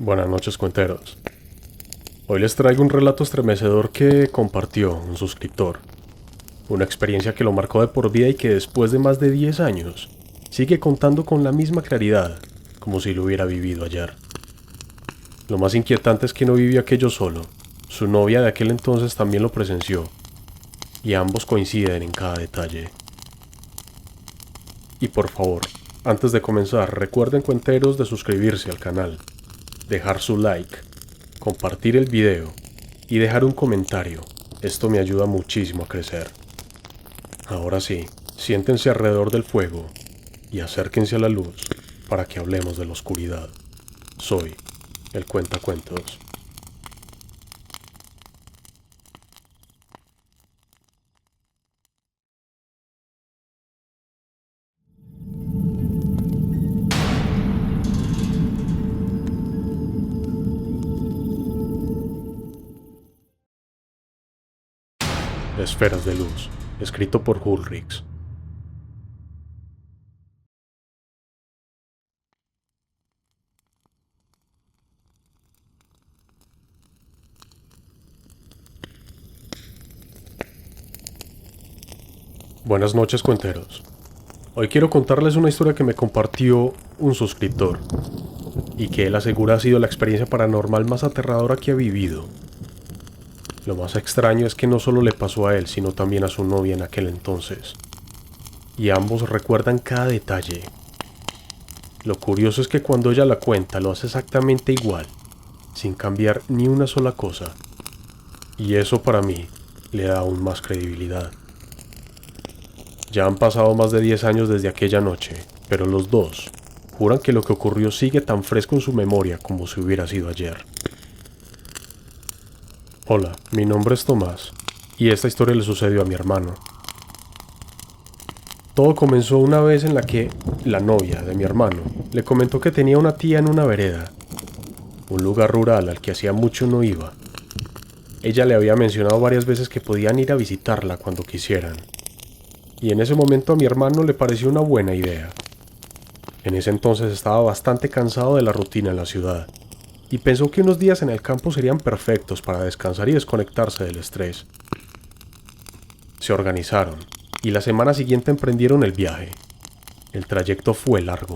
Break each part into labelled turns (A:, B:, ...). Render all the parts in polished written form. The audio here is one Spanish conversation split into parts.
A: Buenas noches, cuenteros. Hoy les traigo un relato estremecedor que compartió un suscriptor. Una experiencia que lo marcó de por vida y que después de más de 10 años sigue contando con la misma claridad, como si lo hubiera vivido ayer. Lo más inquietante es que no vivió aquello solo. Su novia de aquel entonces también lo presenció, y ambos coinciden en cada detalle. Y por favor, antes de comenzar, recuerden, cuenteros, de suscribirse al canal, dejar su like, compartir el video y dejar un comentario. Esto me ayuda muchísimo a crecer. Ahora sí, siéntense alrededor del fuego y acérquense a la luz para que hablemos de la oscuridad. Soy el Cuentacuentos. Esferas de luz, escrito por Ulrichs. Buenas noches, cuenteros. Hoy quiero contarles una historia que me compartió un suscriptor y que él asegura ha sido la experiencia paranormal más aterradora que ha vivido. Lo más extraño es que no solo le pasó a él, sino también a su novia en aquel entonces. Y ambos recuerdan cada detalle. Lo curioso es que cuando ella la cuenta lo hace exactamente igual, sin cambiar ni una sola cosa. Y eso para mí le da aún más credibilidad. Ya han pasado más de 10 años desde aquella noche, pero los dos juran que lo que ocurrió sigue tan fresco en su memoria como si hubiera sido ayer. Hola, mi nombre es Tomás, y esta historia le sucedió a mi hermano. Todo comenzó una vez en la que la novia de mi hermano le comentó que tenía una tía en una vereda, un lugar rural al que hacía mucho no iba. Ella le había mencionado varias veces que podían ir a visitarla cuando quisieran, y en ese momento a mi hermano le pareció una buena idea. En ese entonces estaba bastante cansado de la rutina en la ciudad, y pensó que unos días en el campo serían perfectos para descansar y desconectarse del estrés. Se organizaron, y la semana siguiente emprendieron el viaje. El trayecto fue largo.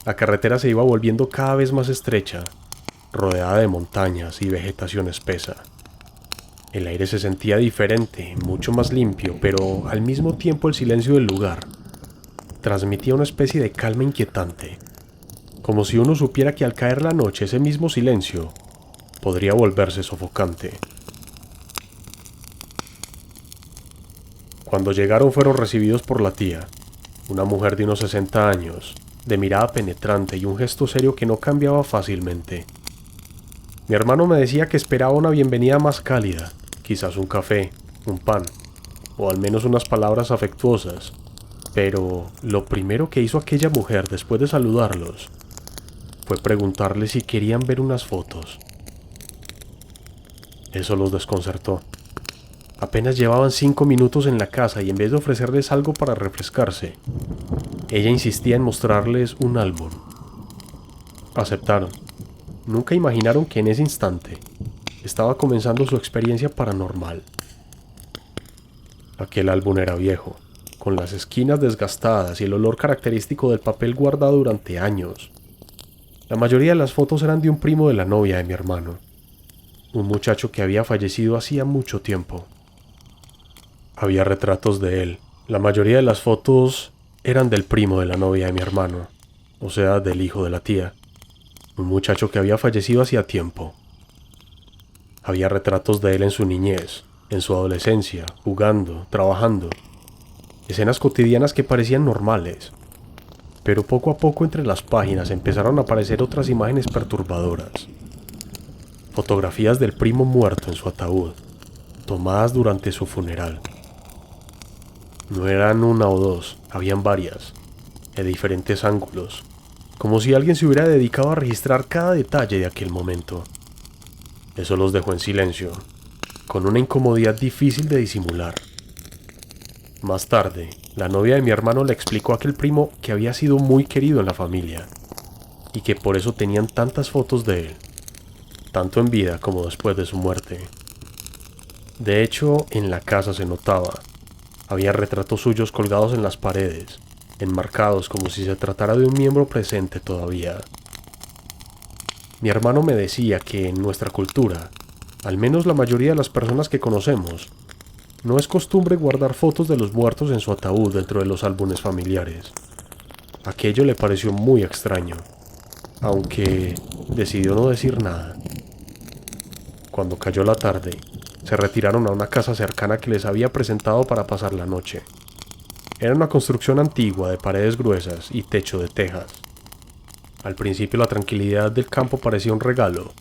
A: La carretera se iba volviendo cada vez más estrecha, rodeada de montañas y vegetación espesa. El aire se sentía diferente, mucho más limpio, pero al mismo tiempo el silencio del lugar transmitía una especie de calma inquietante, como si uno supiera que al caer la noche ese mismo silencio podría volverse sofocante. Cuando llegaron fueron recibidos por la tía, una mujer de unos 60 años, de mirada penetrante y un gesto serio que no cambiaba fácilmente. Mi hermano me decía que esperaba una bienvenida más cálida, quizás un café, un pan, o al menos unas palabras afectuosas, pero lo primero que hizo aquella mujer después de saludarlos fue preguntarle si querían ver unas fotos. Eso los desconcertó. Apenas llevaban 5 minutos en la casa y en vez de ofrecerles algo para refrescarse, ella insistía en mostrarles un álbum. Aceptaron. Nunca imaginaron que en ese instante estaba comenzando su experiencia paranormal. Aquel álbum era viejo, con las esquinas desgastadas y el olor característico del papel guardado durante años. La mayoría de las fotos eran de un primo de la novia de mi hermano, un muchacho que había fallecido hacía mucho tiempo. Había retratos de él. La mayoría de las fotos eran del primo de la novia de mi hermano, o sea, del hijo de la tía, un muchacho que había fallecido hacía tiempo. Había retratos de él en su niñez, en su adolescencia, jugando, trabajando, escenas cotidianas que parecían normales. Pero poco a poco entre las páginas empezaron a aparecer otras imágenes perturbadoras. Fotografías del primo muerto en su ataúd, tomadas durante su funeral. No eran una o dos, habían varias, de diferentes ángulos, como si alguien se hubiera dedicado a registrar cada detalle de aquel momento. Eso los dejó en silencio, con una incomodidad difícil de disimular. Más tarde, la novia de mi hermano le explicó a aquel primo que había sido muy querido en la familia, y que por eso tenían tantas fotos de él, tanto en vida como después de su muerte. De hecho, en la casa se notaba. Había retratos suyos colgados en las paredes, enmarcados como si se tratara de un miembro presente todavía. Mi hermano me decía que en nuestra cultura, al menos la mayoría de las personas que conocemos, no es costumbre guardar fotos de los muertos en su ataúd dentro de los álbumes familiares. Aquello le pareció muy extraño, aunque decidió no decir nada. Cuando cayó la tarde, se retiraron a una casa cercana que les había presentado para pasar la noche. Era una construcción antigua de paredes gruesas y techo de tejas. Al principio la tranquilidad del campo parecía un regalo,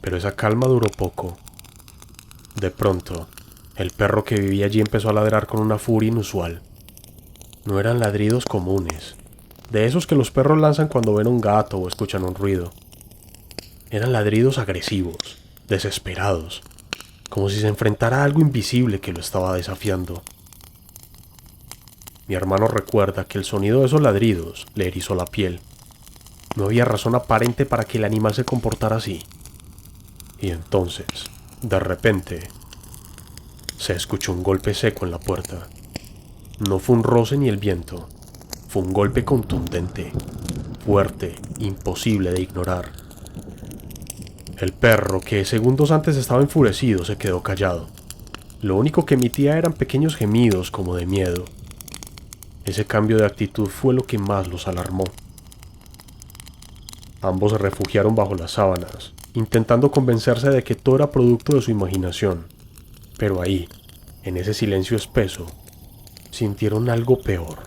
A: pero esa calma duró poco. De pronto, el perro que vivía allí empezó a ladrar con una furia inusual. No eran ladridos comunes, de esos que los perros lanzan cuando ven un gato o escuchan un ruido. Eran ladridos agresivos, desesperados, como si se enfrentara a algo invisible que lo estaba desafiando. Mi hermano recuerda que el sonido de esos ladridos le erizó la piel. No había razón aparente para que el animal se comportara así. Y entonces, de repente, se escuchó un golpe seco en la puerta. No fue un roce ni el viento, fue un golpe contundente, fuerte, imposible de ignorar. El perro, que segundos antes estaba enfurecido, se quedó callado. Lo único que emitía eran pequeños gemidos como de miedo. Ese cambio de actitud fue lo que más los alarmó. Ambos se refugiaron bajo las sábanas, intentando convencerse de que todo era producto de su imaginación. Pero ahí, en ese silencio espeso, sintieron algo peor.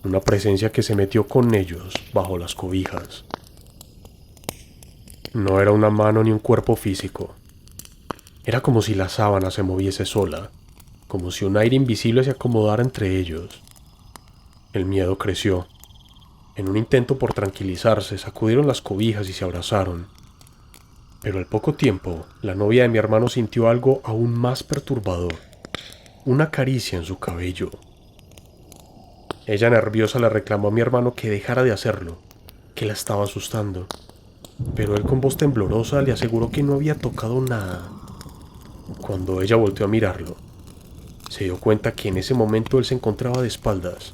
A: Una presencia que se metió con ellos bajo las cobijas. No era una mano ni un cuerpo físico. Era como si la sábana se moviese sola, como si un aire invisible se acomodara entre ellos. El miedo creció. En un intento por tranquilizarse, sacudieron las cobijas y se abrazaron. Pero al poco tiempo, la novia de mi hermano sintió algo aún más perturbador. Una caricia en su cabello. Ella nerviosa le reclamó a mi hermano que dejara de hacerlo, que la estaba asustando. Pero él con voz temblorosa le aseguró que no había tocado nada. Cuando ella volteó a mirarlo, se dio cuenta que en ese momento él se encontraba de espaldas,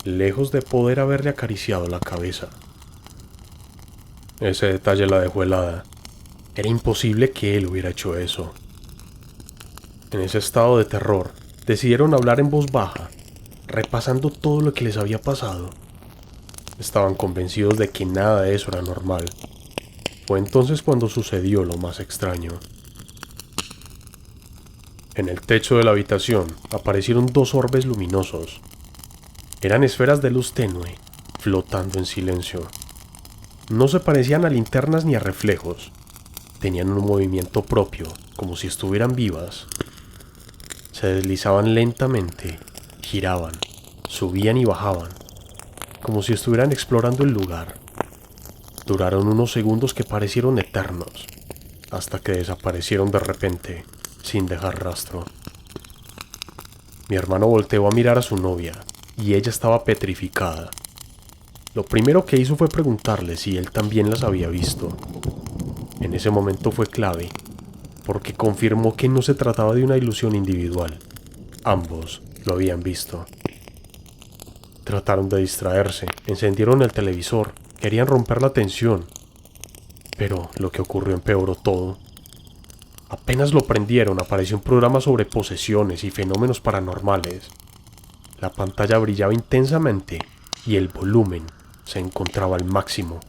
A: lejos de poder haberle acariciado la cabeza. Ese detalle la dejó helada. Era imposible que él hubiera hecho eso. En ese estado de terror, decidieron hablar en voz baja, repasando todo lo que les había pasado. Estaban convencidos de que nada de eso era normal. Fue entonces cuando sucedió lo más extraño. En el techo de la habitación aparecieron dos orbes luminosos. Eran esferas de luz tenue, flotando en silencio. No se parecían a linternas ni a reflejos. Tenían un movimiento propio, como si estuvieran vivas. Se deslizaban lentamente, giraban, subían y bajaban, como si estuvieran explorando el lugar. Duraron unos segundos que parecieron eternos, hasta que desaparecieron de repente, sin dejar rastro. Mi hermano volteó a mirar a su novia, y ella estaba petrificada. Lo primero que hizo fue preguntarle si él también las había visto. En ese momento fue clave, porque confirmó que no se trataba de una ilusión individual. Ambos lo habían visto. Trataron de distraerse, encendieron el televisor, querían romper la tensión. Pero lo que ocurrió empeoró todo. Apenas lo prendieron, apareció un programa sobre posesiones y fenómenos paranormales. La pantalla brillaba intensamente y el volumen se encontraba al máximo,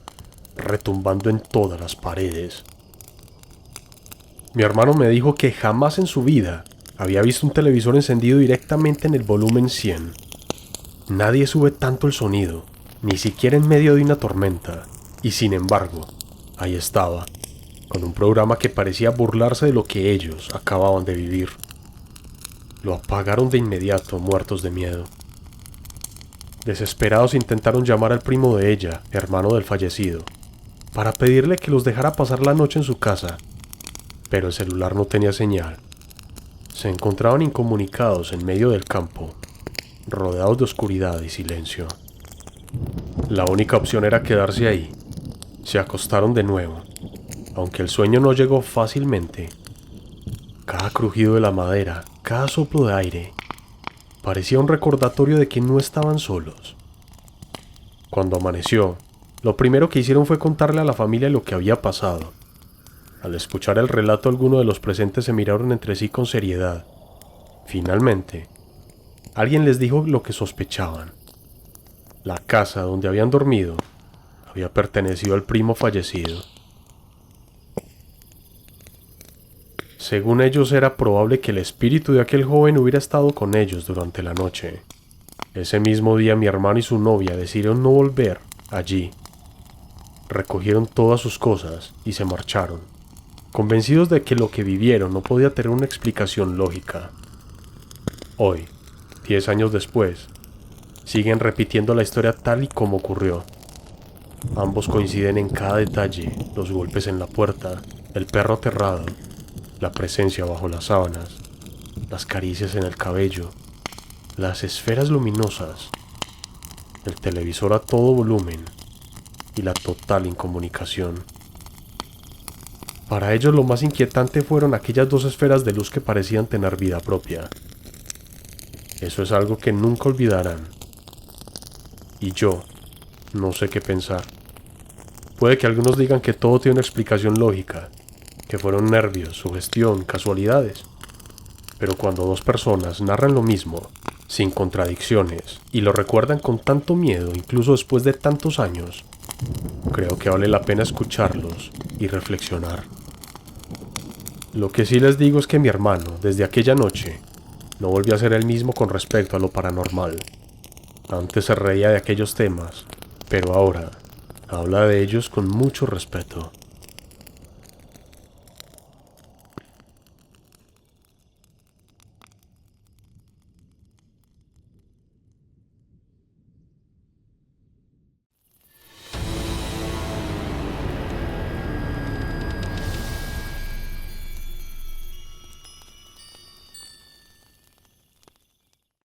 A: retumbando en todas las paredes. Mi hermano me dijo que jamás en su vida había visto un televisor encendido directamente en el volumen 100. Nadie sube tanto el sonido, ni siquiera en medio de una tormenta, y sin embargo, ahí estaba, con un programa que parecía burlarse de lo que ellos acababan de vivir. Lo apagaron de inmediato, muertos de miedo. Desesperados intentaron llamar al primo de ella, hermano del fallecido, para pedirle que los dejara pasar la noche en su casa, pero el celular no tenía señal. Se encontraban incomunicados en medio del campo, rodeados de oscuridad y silencio. La única opción era quedarse ahí. Se acostaron de nuevo, Aunque el sueño no llegó fácilmente, cada crujido de la madera, cada soplo de aire, parecía un recordatorio de que no estaban solos. Cuando amaneció, lo primero que hicieron fue contarle a la familia lo que había pasado. Al escuchar el relato, algunos de los presentes se miraron entre sí con seriedad. Finalmente, alguien les dijo lo que sospechaban. La casa donde habían dormido había pertenecido al primo fallecido. Según ellos, era probable que el espíritu de aquel joven hubiera estado con ellos durante la noche. Ese mismo día mi hermano y su novia decidieron no volver allí. Recogieron todas sus cosas y se marcharon, convencidos de que lo que vivieron no podía tener una explicación lógica. Hoy, 10 años después, siguen repitiendo la historia tal y como ocurrió. Ambos coinciden en cada detalle: los golpes en la puerta, el perro aterrado, la presencia bajo las sábanas, las caricias en el cabello, las esferas luminosas, el televisor a todo volumen y la total incomunicación. Para ellos lo más inquietante fueron aquellas dos esferas de luz que parecían tener vida propia. Eso es algo que nunca olvidarán. Y yo no sé qué pensar. Puede que algunos digan que todo tiene una explicación lógica, que fueron nervios, sugestión, casualidades. Pero cuando dos personas narran lo mismo, sin contradicciones, y lo recuerdan con tanto miedo incluso después de tantos años, creo que vale la pena escucharlos y reflexionar. Lo que sí les digo es que mi hermano, desde aquella noche, no volvió a ser el mismo con respecto a lo paranormal. Antes se reía de aquellos temas, pero ahora habla de ellos con mucho respeto.